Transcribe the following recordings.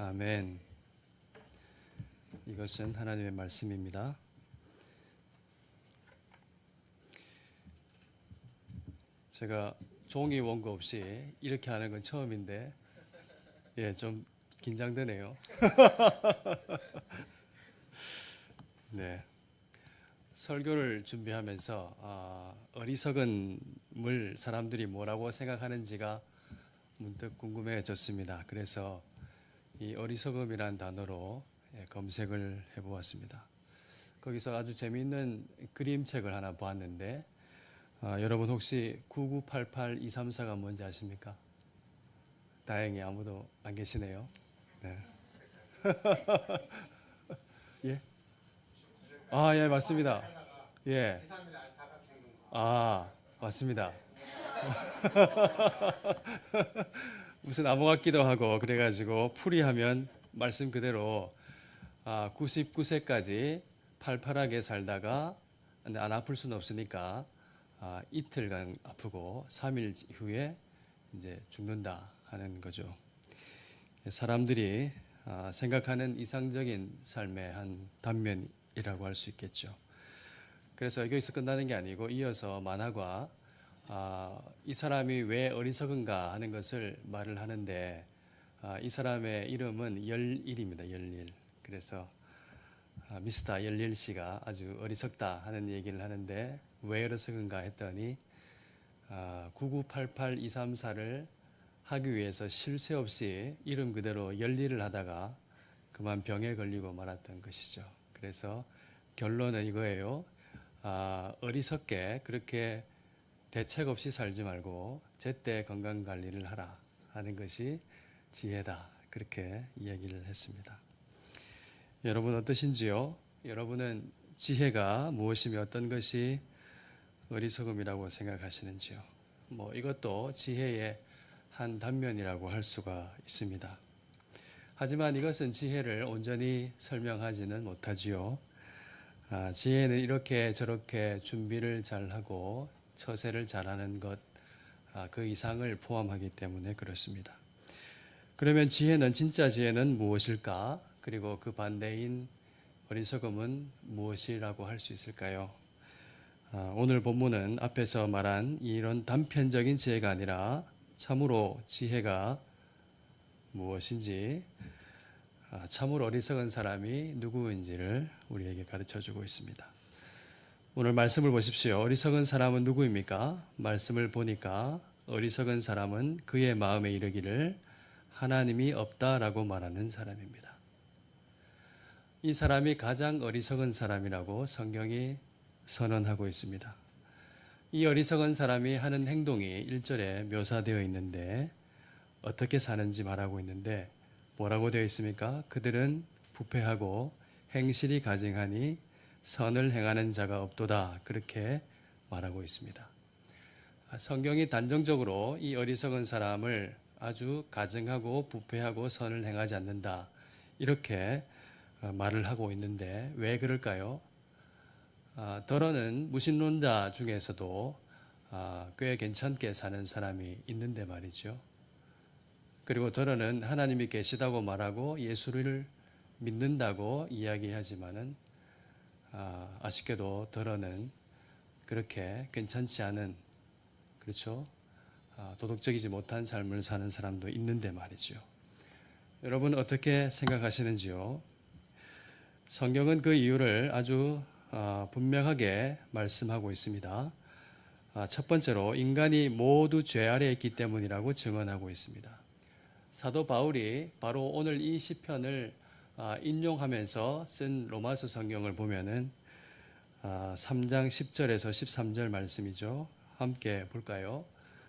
아멘. 이것은 하나님의 말씀입니다. 제가 종이 원고 없이 이렇게 하는 건 처음인데, 좀 긴장되네요. 네. 설교를 준비하면서 어리석은을 사람들이 뭐라고 생각하는지가 문득 궁금해졌습니다. 그래서 이 어리석음이란 단어로 검색을 해보았습니다. 거기서 아주 재미있는 그림책을 하나 보았는데, 여러분 혹시 9988234가 뭔지 아십니까? 다행히 아무도 안 계시네요. 네. 예? 예, 맞습니다. 예. 맞습니다. 무슨 암호 같기도 하고 그래가지고 풀이하면 말씀 그대로 99세까지 팔팔하게 살다가 근데 안 아플 수는 없으니까 이틀간 아프고 3일 후에 이제 죽는다 하는 거죠. 사람들이 생각하는 이상적인 삶의 한 단면이라고 할 수 있겠죠. 그래서 여기서 끝나는 게 아니고 이어서 만화가 이 사람이 왜 어리석은가 하는 것을 말을 하는데 이 사람의 이름은 열일입니다. 열일. 그래서 미스터 열일 씨가 아주 어리석다 하는 얘기를 하는데 왜 어리석은가 했더니 9988234를 하기 위해서 쉴 새 없이 이름 그대로 열일을 하다가 그만 병에 걸리고 말았던 것이죠. 그래서 결론은 이거예요. 어리석게 그렇게 대책 없이 살지 말고 제때 건강 관리를 하라 하는 것이 지혜다. 그렇게 이야기를 했습니다. 여러분 어떠신지요? 여러분은 지혜가 무엇이며 어떤 것이 어리석음이라고 생각하시는지요? 이것도 지혜의 한 단면이라고 할 수가 있습니다. 하지만 이것은 지혜를 온전히 설명하지는 못하지요. 지혜는 이렇게 저렇게 준비를 잘하고 처세를 잘하는 것, 그 이상을 포함하기 때문에 그렇습니다. 그러면 진짜 지혜는 무엇일까? 그리고 그 반대인 어리석음은 무엇이라고 할 수 있을까요? 오늘 본문은 앞에서 말한 이런 단편적인 지혜가 아니라 참으로 지혜가 무엇인지, 참으로 어리석은 사람이 누구인지를 우리에게 가르쳐주고 있습니다. 오늘 말씀을 보십시오. 어리석은 사람은 누구입니까? 말씀을 보니까 어리석은 사람은 그의 마음에 이르기를 하나님이 없다라고 말하는 사람입니다. 이 사람이 가장 어리석은 사람이라고 성경이 선언하고 있습니다. 이 어리석은 사람이 하는 행동이 1절에 묘사되어 있는데 어떻게 사는지 말하고 있는데 뭐라고 되어 있습니까? 그들은 부패하고 행실이 가증하니 선을 행하는 자가 없도다. 그렇게 말하고 있습니다. 성경이 단정적으로 이 어리석은 사람을 아주 가증하고 부패하고 선을 행하지 않는다. 이렇게 말을 하고 있는데 왜 그럴까요? 더러는 무신론자 중에서도 꽤 괜찮게 사는 사람이 있는데 말이죠. 그리고 더러는 하나님이 계시다고 말하고 예수를 믿는다고 이야기하지만은 아쉽게도 더러는 그렇게 괜찮지 않은, 그렇죠? 도덕적이지 못한 삶을 사는 사람도 있는데 말이죠. 여러분 어떻게 생각하시는지요? 성경은 그 이유를 아주 분명하게 말씀하고 있습니다. 첫 번째로 인간이 모두 죄 아래에 있기 때문이라고 증언하고 있습니다. 사도 바울이 바로 오늘 이 시편을 인용하면서 쓴 로마서 성경을 보면은 3장 10절에서 13절 말씀이죠. 함께 볼까요?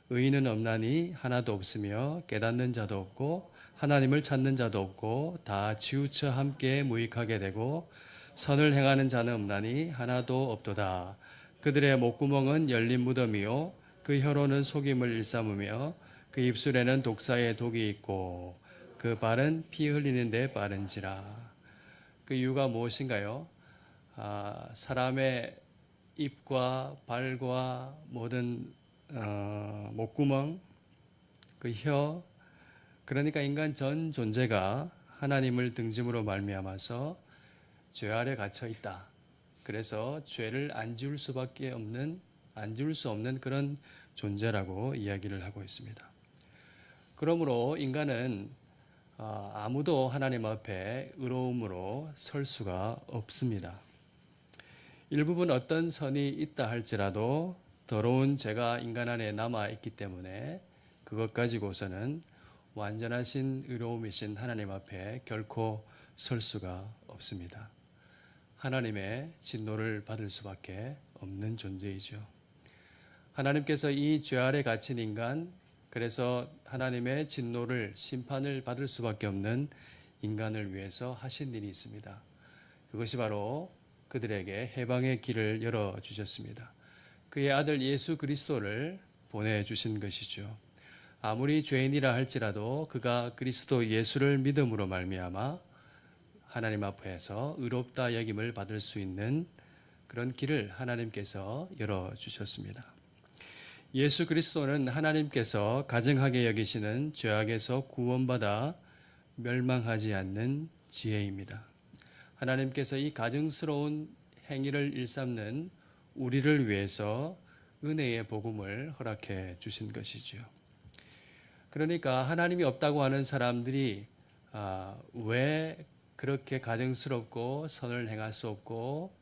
의인은 없나니 하나도 없으며 깨닫는 자도 없고 하나님을 찾는 자도 없고 다 치우쳐 함께 무익하게 되고 선을 행하는 자는 없나니 하나도 없도다. 그들의 목구멍은 열린 무덤이요 그 혀로는 속임을 일삼으며 그 입술에는 독사의 독이 있고 그 발은 피 흘리는 데 빠른지라. 그 이유가 무엇인가요? 사람의 입과 발과 모든 목구멍, 그 혀, 그러니까 인간 전 존재가 하나님을 등짐으로 말미암아서 죄 아래 갇혀 있다. 그래서 죄를 안 지을 수 없는 그런 존재라고 이야기를 하고 있습니다. 그러므로 인간은 아무도 하나님 앞에 의로움으로 설 수가 없습니다. 일부분 어떤 선이 있다 할지라도 더러운 죄가 인간 안에 남아 있기 때문에 그것 가지고서는 완전하신 의로움이신 하나님 앞에 결코 설 수가 없습니다. 하나님의 진노를 받을 수밖에 없는 존재이죠. 하나님께서 이 죄 아래 갇힌 인간, 그래서 하나님의 진노를, 심판을 받을 수밖에 없는 인간을 위해서 하신 일이 있습니다. 그것이 바로 그들에게 해방의 길을 열어주셨습니다. 그의 아들 예수 그리스도를 보내주신 것이죠. 아무리 죄인이라 할지라도 그가 그리스도 예수를 믿음으로 말미암아 하나님 앞에서 의롭다 여김을 받을 수 있는 그런 길을 하나님께서 열어주셨습니다. 예수 그리스도는 하나님께서 가증하게 여기시는 죄악에서 구원받아 멸망하지 않는 지혜입니다. 하나님께서 이 가증스러운 행위를 일삼는 우리를 위해서 은혜의 복음을 허락해 주신 것이지요. 그러니까 하나님이 없다고 하는 사람들이 왜 그렇게 가증스럽고 선을 행할 수 없고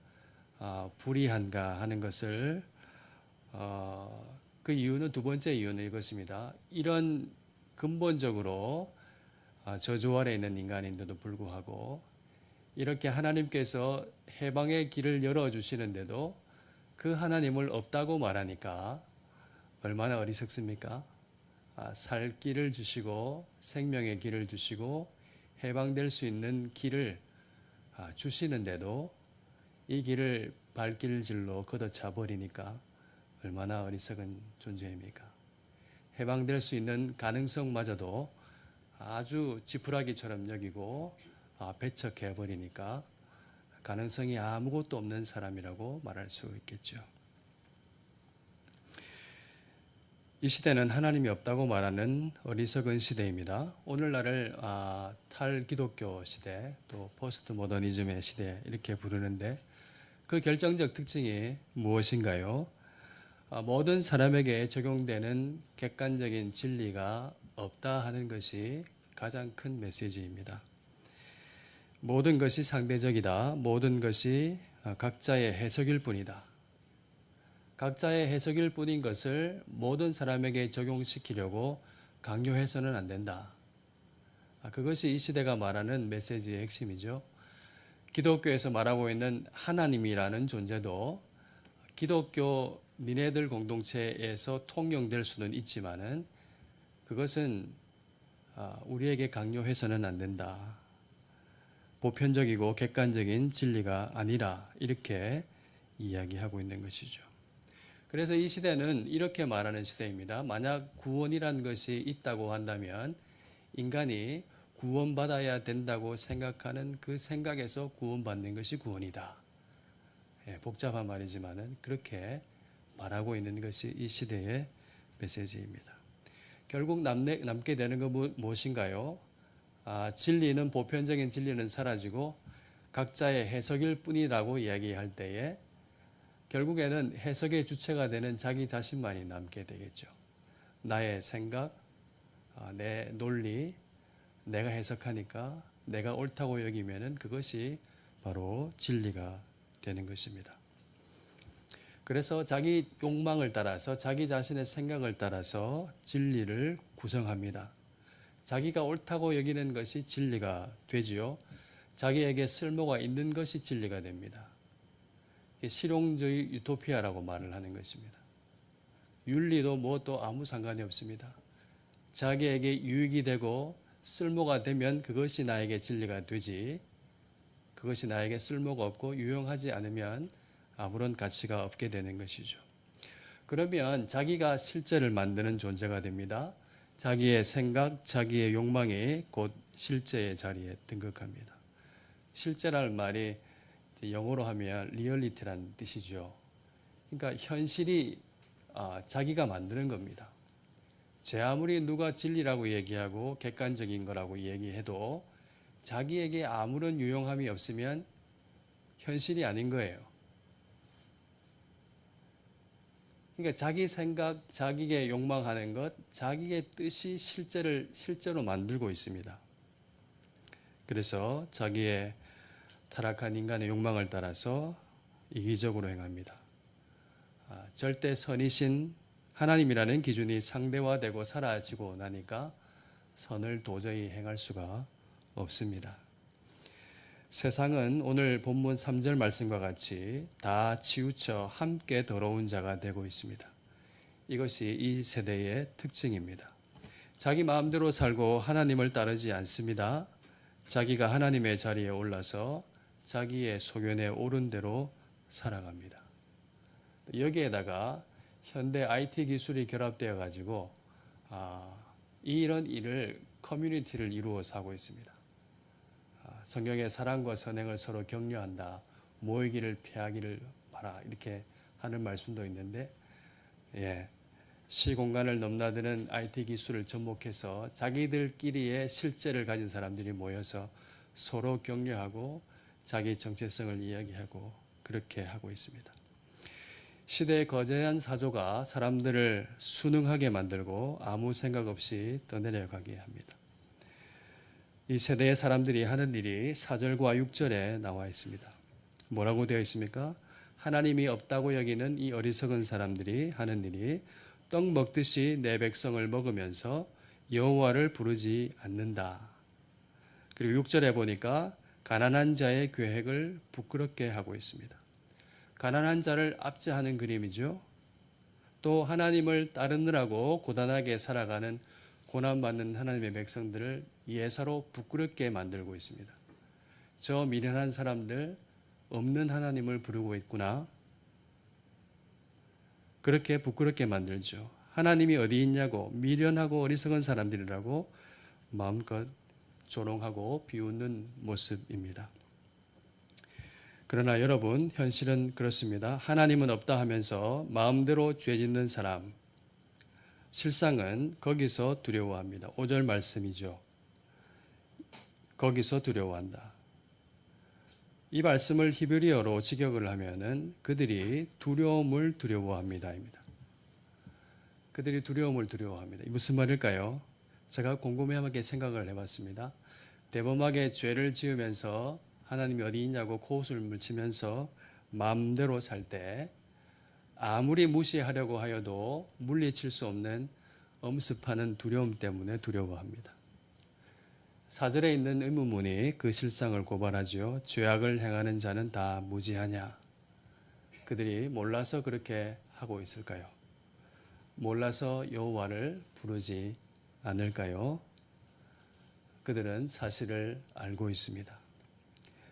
불의한가 하는 것을 그 이유는 두 번째 이유는 이것입니다. 이런 근본적으로 저주 아래 있는 인간인데도 불구하고 이렇게 하나님께서 해방의 길을 열어주시는데도 그 하나님을 없다고 말하니까 얼마나 어리석습니까? 살 길을 주시고 생명의 길을 주시고 해방될 수 있는 길을 주시는데도 이 길을 발길질로 걷어차 버리니까 얼마나 어리석은 존재입니까? 해방될 수 있는 가능성마저도 아주 지푸라기처럼 여기고 배척해 버리니까 가능성이 아무것도 없는 사람이라고 말할 수 있겠죠. 이 시대는 하나님이 없다고 말하는 어리석은 시대입니다. 오늘날을 탈기독교 시대, 또 포스트 모더니즘의 시대 이렇게 부르는데 그 결정적 특징이 무엇인가요? 모든 사람에게 적용되는 객관적인 진리가 없다 하는 것이 가장 큰 메시지입니다. 모든 것이 상대적이다. 모든 것이 각자의 해석일 뿐이다. 각자의 해석일 뿐인 것을 모든 사람에게 적용시키려고 강요해서는 안 된다. 그것이 이 시대가 말하는 메시지의 핵심이죠. 기독교에서 말하고 있는 하나님이라는 존재도 기독교 니네들 공동체에서 통용될 수는 있지만은 그것은 우리에게 강요해서는 안 된다. 보편적이고 객관적인 진리가 아니라 이렇게 이야기하고 있는 것이죠. 그래서 이 시대는 이렇게 말하는 시대입니다. 만약 구원이란 것이 있다고 한다면 인간이 구원받아야 된다고 생각하는 그 생각에서 구원받는 것이 구원이다. 복잡한 말이지만은 그렇게 말하고 있는 것이 이 시대의 메시지입니다. 결국 남게 되는 건 무엇인가요? 진리는, 보편적인 진리는 사라지고 각자의 해석일 뿐이라고 이야기할 때에 결국에는 해석의 주체가 되는 자기 자신만이 남게 되겠죠. 나의 생각, 내 논리, 내가 해석하니까 내가 옳다고 여기면은 그것이 바로 진리가 되는 것입니다. 그래서 자기 욕망을 따라서 자기 자신의 생각을 따라서 진리를 구성합니다. 자기가 옳다고 여기는 것이 진리가 되지요. 자기에게 쓸모가 있는 것이 진리가 됩니다. 실용주의 유토피아라고 말을 하는 것입니다. 윤리도 또 아무 상관이 없습니다. 자기에게 유익이 되고 쓸모가 되면 그것이 나에게 진리가 되지, 그것이 나에게 쓸모가 없고 유용하지 않으면 아무런 가치가 없게 되는 것이죠. 그러면 자기가 실제를 만드는 존재가 됩니다. 자기의 생각, 자기의 욕망이 곧 실제의 자리에 등극합니다. 실제라는 말이 영어로 하면 리얼리티라는 뜻이죠. 그러니까 현실이 자기가 만드는 겁니다. 제 아무리 누가 진리라고 얘기하고 객관적인 거라고 얘기해도 자기에게 아무런 유용함이 없으면 현실이 아닌 거예요. 그러니까 자기 생각, 자기의 욕망하는 것, 자기의 뜻이 실제로 만들고 있습니다. 그래서 자기의 타락한 인간의 욕망을 따라서 이기적으로 행합니다. 절대 선이신 하나님이라는 기준이 상대화되고 사라지고 나니까 선을 도저히 행할 수가 없습니다. 세상은 오늘 본문 3절 말씀과 같이 다 치우쳐 함께 더러운 자가 되고 있습니다. 이것이 이 세대의 특징입니다. 자기 마음대로 살고 하나님을 따르지 않습니다. 자기가 하나님의 자리에 올라서 자기의 소견에 옳은 대로 살아갑니다. 여기에다가 현대 IT 기술이 결합되어 가지고 이런 일을 커뮤니티를 이루어서 하고 있습니다. 성경의 사랑과 선행을 서로 격려한다. 모이기를 피하기를 바라. 이렇게 하는 말씀도 있는데 시공간을 넘나드는 IT 기술을 접목해서 자기들끼리의 실제를 가진 사람들이 모여서 서로 격려하고 자기 정체성을 이야기하고 그렇게 하고 있습니다. 시대의 거대한 사조가 사람들을 순응하게 만들고 아무 생각 없이 떠내려가게 합니다. 이 세대의 사람들이 하는 일이 4절과 6절에 나와 있습니다. 뭐라고 되어 있습니까? 하나님이 없다고 여기는 이 어리석은 사람들이 하는 일이 떡 먹듯이 내 백성을 먹으면서 여호와를 부르지 않는다. 그리고 6절에 보니까 가난한 자의 계획을 부끄럽게 하고 있습니다. 가난한 자를 압제하는 그림이죠. 또 하나님을 따르느라고 고단하게 살아가는 고난받는 하나님의 백성들을 예사로 부끄럽게 만들고 있습니다. 저 미련한 사람들 없는 하나님을 부르고 있구나. 그렇게 부끄럽게 만들죠. 하나님이 어디 있냐고 미련하고 어리석은 사람들이라고 마음껏 조롱하고 비웃는 모습입니다. 그러나 여러분, 현실은 그렇습니다. 하나님은 없다 하면서 마음대로 죄 짓는 사람, 실상은 거기서 두려워합니다. 5절 말씀이죠. 거기서 두려워한다. 이 말씀을 히브리어로 직역을 하면은 그들이 두려움을 두려워합니다입니다. 그들이 두려움을 두려워합니다. 무슨 말일까요? 제가 곰곰이하게 생각을 해봤습니다. 대범하게 죄를 지으면서 하나님이 어디 있냐고 코웃음을 치면서 마음대로 살 때 아무리 무시하려고 하여도 물리칠 수 없는 엄습하는 두려움 때문에 두려워합니다. 4절에 있는 의문문이 그 실상을 고발하죠. 죄악을 행하는 자는 다 무지하냐? 그들이 몰라서 그렇게 하고 있을까요? 몰라서 여호와를 부르지 않을까요? 그들은 사실을 알고 있습니다.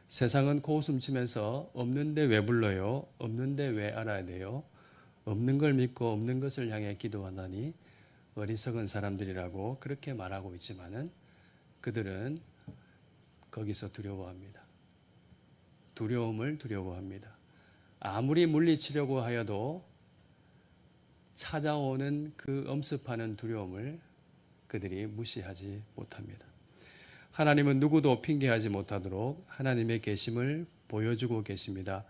세상은 코웃음 치면서 없는데 왜 불러요? 없는데 왜 알아야 돼요? 없는 걸 믿고 없는 것을 향해 기도하다니 어리석은 사람들이라고 그렇게 말하고 있지만은 그들은 거기서 두려워합니다. 두려움을 두려워합니다. 아무리 물리치려고 하여도 찾아오는 그 엄습하는 두려움을 그들이 무시하지 못합니다. 하나님은 누구도 핑계하지 못하도록 하나님의 계심을 보여주고 계십니다.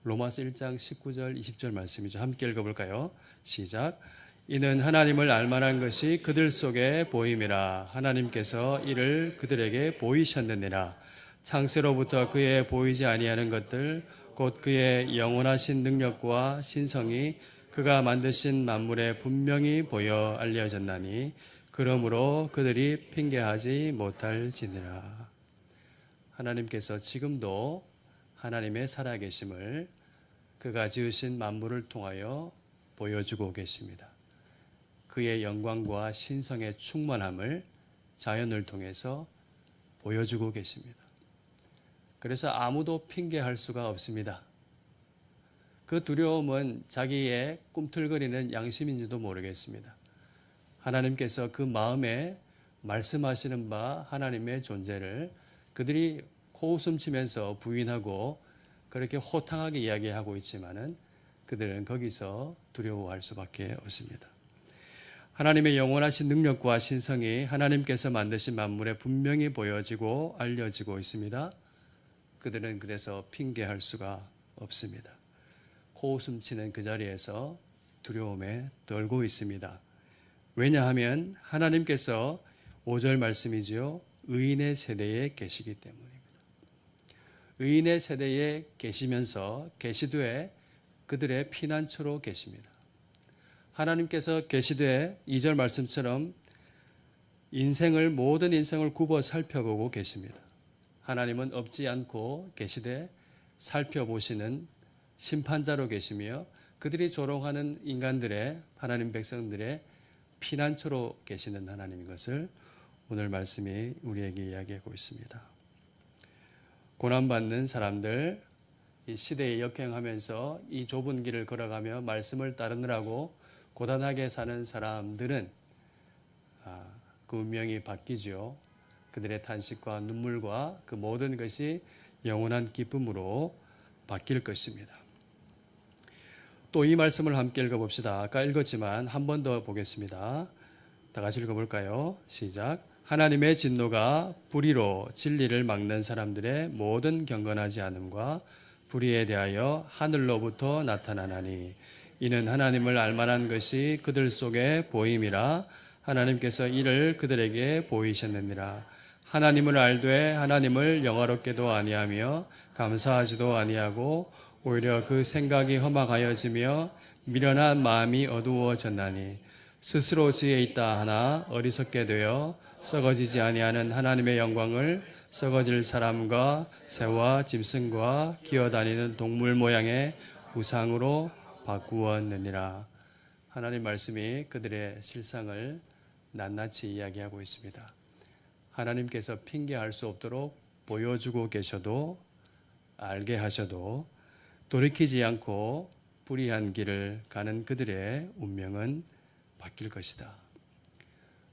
로마서 1장 19절 20절 말씀이죠. 함께 읽어볼까요? 시작. 이는 하나님을 알만한 것이 그들 속에 보임이라. 하나님께서 이를 그들에게 보이셨느니라. 창세로부터 그의 보이지 아니하는 것들 곧 그의 영원하신 능력과 신성이 그가 만드신 만물에 분명히 보여 알려졌나니 그러므로 그들이 핑계하지 못할지니라. 하나님께서 지금도 하나님의 살아계심을 그가 지으신 만물을 통하여 보여주고 계십니다. 그의 영광과 신성의 충만함을 자연을 통해서 보여주고 계십니다. 그래서 아무도 핑계할 수가 없습니다. 그 두려움은 자기의 꿈틀거리는 양심인지도 모르겠습니다. 하나님께서 그 마음에 말씀하시는 바 하나님의 존재를 그들이 코웃음 치면서 부인하고 그렇게 호탕하게 이야기하고 있지만은 그들은 거기서 두려워할 수밖에 없습니다. 하나님의 영원하신 능력과 신성이 하나님께서 만드신 만물에 분명히 보여지고 알려지고 있습니다. 그들은 그래서 핑계할 수가 없습니다. 코웃음 치는 그 자리에서 두려움에 떨고 있습니다. 왜냐하면 하나님께서 5절 말씀이지요. 의인의 세대에 계시기 때문입니다. 의인의 세대에 계시면서 계시되 그들의 피난처로 계십니다. 하나님께서 계시되 2절 말씀처럼 모든 인생을 굽어 살펴보고 계십니다. 하나님은 없지 않고 계시되 살펴보시는 심판자로 계시며 그들이 조롱하는 인간들의 하나님 백성들의 피난처로 계시는 하나님인 것을 오늘 말씀이 우리에게 이야기하고 있습니다. 고난받는 사람들, 이 시대에 역행하면서 이 좁은 길을 걸어가며 말씀을 따르느라고 고단하게 사는 사람들은 그 운명이 바뀌죠. 그들의 탄식과 눈물과 그 모든 것이 영원한 기쁨으로 바뀔 것입니다. 또 이 말씀을 함께 읽어봅시다. 아까 읽었지만 한 번 더 보겠습니다. 다 같이 읽어볼까요? 시작. 하나님의 진노가 불의로 진리를 막는 사람들의 모든 경건하지 않음과 불의에 대하여 하늘로부터 나타나나니 이는 하나님을 알만한 것이 그들 속에 보임이라 하나님께서 이를 그들에게 보이셨느니라. 하나님을 알되 하나님을 영화롭게도 아니하며 감사하지도 아니하고 오히려 그 생각이 험악하여지며 미련한 마음이 어두워졌나니 스스로 지혜 있다 하나 어리석게 되어 썩어지지 아니하는 하나님의 영광을 썩어질 사람과 새와 짐승과 기어다니는 동물 모양의 우상으로 바꾸었느니라. 하나님 말씀이 그들의 실상을 낱낱이 이야기하고 있습니다. 하나님께서 핑계할 수 없도록 보여주고 계셔도 알게 하셔도 돌이키지 않고 불의한 길을 가는 그들의 운명은 바뀔 것이다.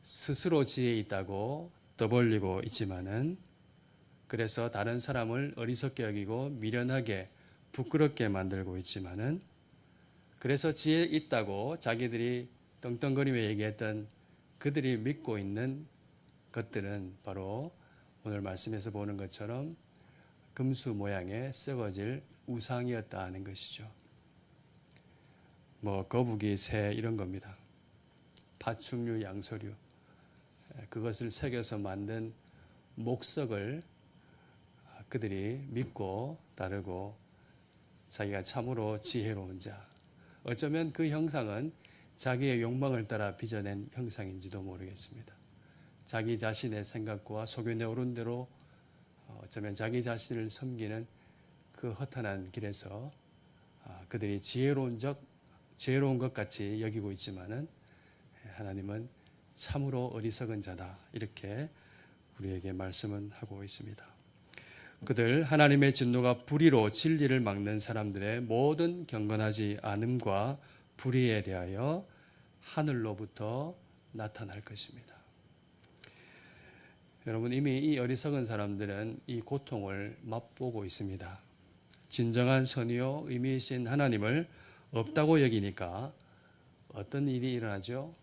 스스로 지혜 있다고 떠벌리고 있지만은 그래서 다른 사람을 어리석게 여기고 미련하게 부끄럽게 만들고 있지만은 그래서 지혜 있다고 자기들이 떵떵거리며 얘기했던 그들이 믿고 있는 것들은 바로 오늘 말씀에서 보는 것처럼 금수 모양의 썩어질 우상이었다 하는 것이죠. 거북이, 새 이런 겁니다. 파충류, 양서류 그것을 새겨서 만든 목석을 그들이 믿고 따르고 자기가 참으로 지혜로운 자, 어쩌면 그 형상은 자기의 욕망을 따라 빚어낸 형상인지도 모르겠습니다. 자기 자신의 생각과 속연에 오른 대로 어쩌면 자기 자신을 섬기는 그 허탄한 길에서 그들이 지혜로운 것 같이 여기고 있지만은 하나님은 참으로 어리석은 자다 이렇게 우리에게 말씀은 하고 있습니다. 그들 하나님의 진노가 불의로 진리를 막는 사람들의 모든 경건하지 않음과 불의에 대하여 하늘로부터 나타날 것입니다. 여러분 이미 이 어리석은 사람들은 이 고통을 맛보고 있습니다. 진정한 선이요 의미이신 하나님을 없다고 여기니까 어떤 일이 일어나죠?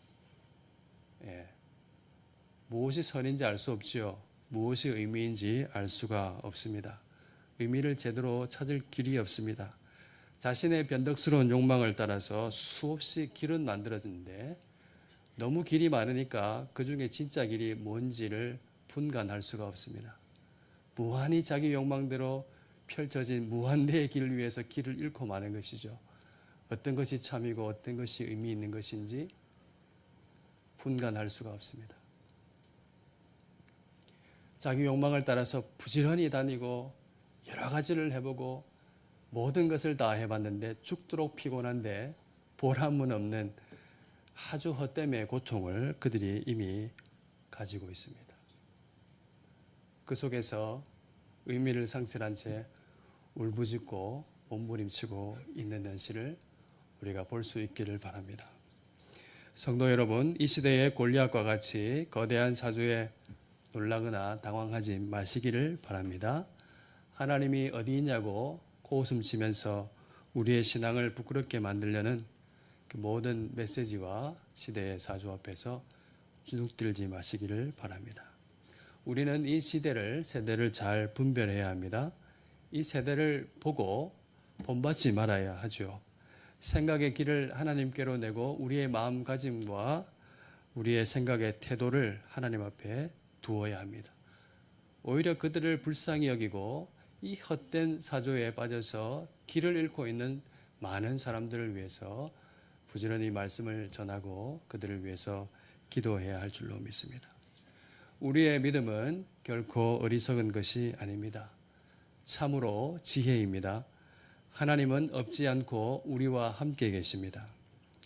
무엇이 선인지 알 수 없지요. 무엇이 의미인지 알 수가 없습니다. 의미를 제대로 찾을 길이 없습니다. 자신의 변덕스러운 욕망을 따라서 수없이 길은 만들어지는데 너무 길이 많으니까 그 중에 진짜 길이 뭔지를 분간할 수가 없습니다. 무한히 자기 욕망대로 펼쳐진 무한대의 길을 위해서 길을 잃고 마는 것이죠. 어떤 것이 참이고 어떤 것이 의미 있는 것인지 분간할 수가 없습니다. 자기 욕망을 따라서 부지런히 다니고 여러 가지를 해보고 모든 것을 다 해봤는데 죽도록 피곤한데 보람은 없는 아주 헛됨의 고통을 그들이 이미 가지고 있습니다. 그 속에서 의미를 상실한 채 울부짖고 몸부림치고 있는 현실을 우리가 볼 수 있기를 바랍니다. 성도 여러분, 이 시대의 골리앗과 같이 거대한 사주에 놀라거나 당황하지 마시기를 바랍니다. 하나님이 어디 있냐고 코웃음 치면서 우리의 신앙을 부끄럽게 만들려는 그 모든 메시지와 시대의 사주 앞에서 주눅들지 마시기를 바랍니다. 우리는 이 세대를 잘 분별해야 합니다. 이 세대를 보고 본받지 말아야 하죠. 생각의 길을 하나님께로 내고 우리의 마음가짐과 우리의 생각의 태도를 하나님 앞에 두어야 합니다. 오히려 그들을 불쌍히 여기고 이 헛된 사조에 빠져서 길을 잃고 있는 많은 사람들을 위해서 부지런히 말씀을 전하고 그들을 위해서 기도해야 할 줄로 믿습니다. 우리의 믿음은 결코 어리석은 것이 아닙니다. 참으로 지혜입니다. 하나님은 없지 않고 우리와 함께 계십니다.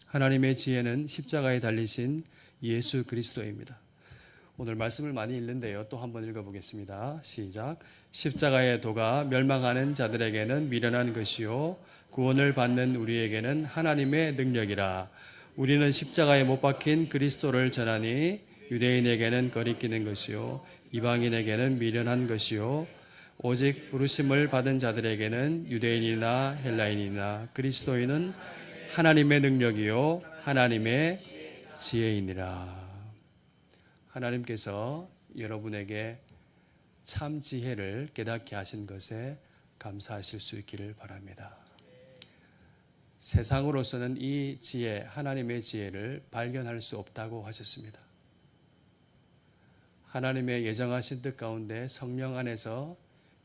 하나님의 지혜는 십자가에 달리신 예수 그리스도입니다. 오늘 말씀을 많이 읽는데요. 또 한번 읽어보겠습니다. 시작. 십자가의 도가 멸망하는 자들에게는 미련한 것이요 구원을 받는 우리에게는 하나님의 능력이라. 우리는 십자가에 못 박힌 그리스도를 전하니 유대인에게는 거리끼는 것이요 이방인에게는 미련한 것이요 오직 부르심을 받은 자들에게는 유대인이나 헬라인이나 그리스도인은 하나님의 능력이요 하나님의 지혜이니라. 하나님께서 여러분에게 참 지혜를 깨닫게 하신 것에 감사하실 수 있기를 바랍니다. 세상으로서는 이 지혜, 하나님의 지혜를 발견할 수 없다고 하셨습니다. 하나님의 예정하신 뜻 가운데 성령 안에서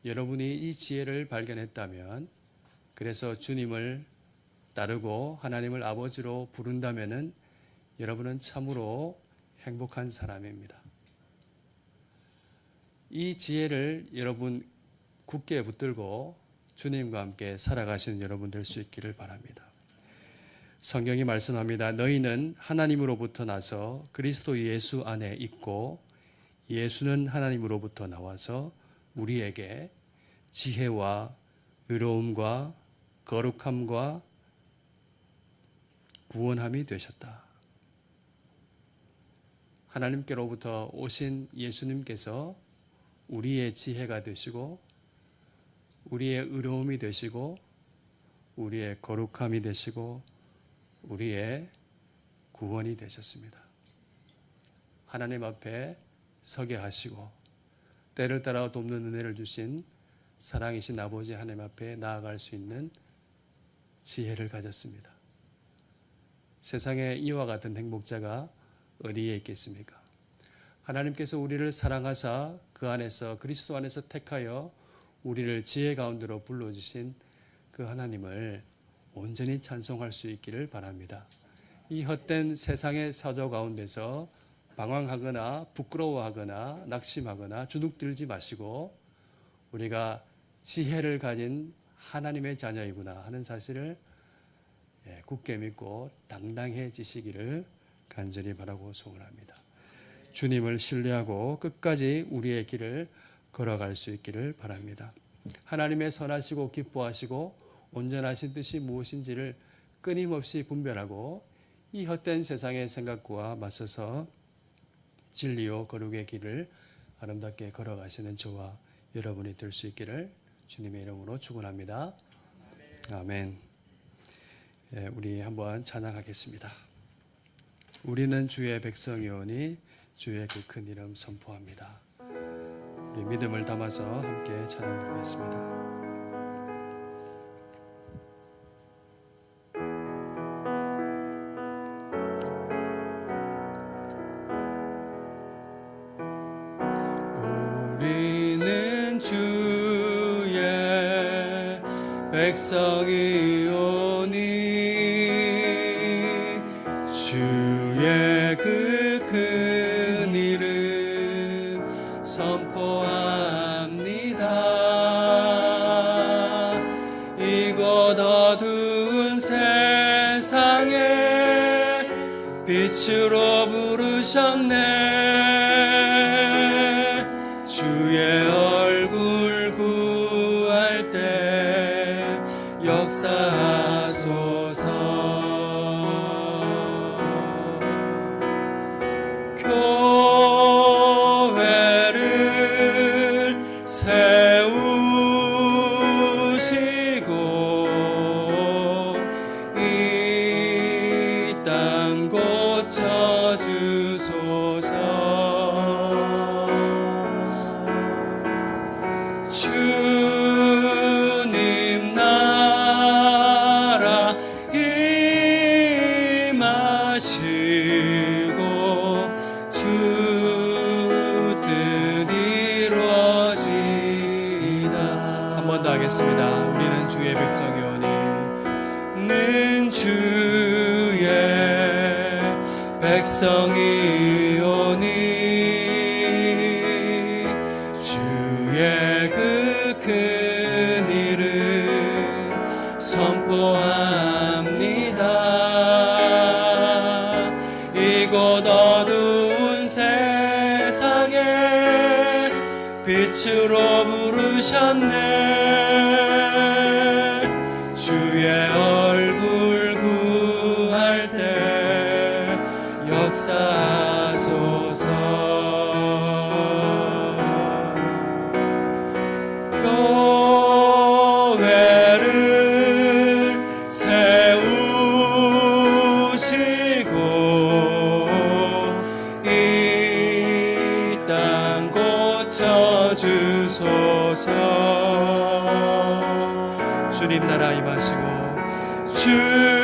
여러분이 이 지혜를 발견했다면, 그래서 주님을 따르고 하나님을 아버지로 부른다면은 여러분은 참으로 행복한 사람입니다. 이 지혜를 여러분 굳게 붙들고 주님과 함께 살아가시는 여러분 될 수 있기를 바랍니다. 성경이 말씀합니다. 너희는 하나님으로부터 나서 그리스도 예수 안에 있고 예수는 하나님으로부터 나와서 우리에게 지혜와 의로움과 거룩함과 구원함이 되셨다. 하나님께로부터 오신 예수님께서 우리의 지혜가 되시고 우리의 의로움이 되시고 우리의 거룩함이 되시고 우리의 구원이 되셨습니다. 하나님 앞에 서게 하시고 때를 따라 돕는 은혜를 주신 사랑이신 아버지 하나님 앞에 나아갈 수 있는 지혜를 가졌습니다. 세상에 이와 같은 행복자가 어디에 있겠습니까? 하나님께서 우리를 사랑하사 그 안에서 그리스도 안에서 택하여 우리를 지혜 가운데로 불러주신 그 하나님을 온전히 찬송할 수 있기를 바랍니다. 이 헛된 세상의 사조 가운데서 방황하거나 부끄러워하거나 낙심하거나 주눅들지 마시고 우리가 지혜를 가진 하나님의 자녀이구나 하는 사실을 굳게 믿고 당당해지시기를 간절히 바라고 소원합니다. 주님을 신뢰하고 끝까지 우리의 길을 걸어갈 수 있기를 바랍니다. 하나님의 선하시고 기뻐하시고 온전하신 뜻이 무엇인지를 끊임없이 분별하고 이 헛된 세상의 생각과 맞서서 진리요 거룩의 길을 아름답게 걸어가시는 저와 여러분이 될 수 있기를 주님의 이름으로 축원합니다. 아멘. 우리 한번 찬양하겠습니다. 우리는 주의 백성이오니 주의 그 큰 이름 선포합니다. 우리 믿음을 담아서 함께 찬양 부르겠습니다. 우리는 주의 백성이오니 주의 그 큰 이름 선포합니다. 이곳 어두운 세상에 빛으로 부르셨네. 주의 얼굴 구할 때 역사하소서. 교회를 세우시고 이 주님 나라 임하시고 주 뜻 이루어지다. 한 번 더 하겠습니다. 우리는 주의 백성이오니 는 주의 백성이오니 주의 그 큰 일을 선포합니다. 이곳 어두운 세상에 빛으로 부르셨네. 주의 얼굴 구할 때 역사하소서. 교회를 세우시고 이 땅 고쳐주소서. 주님 나라 임하시고 주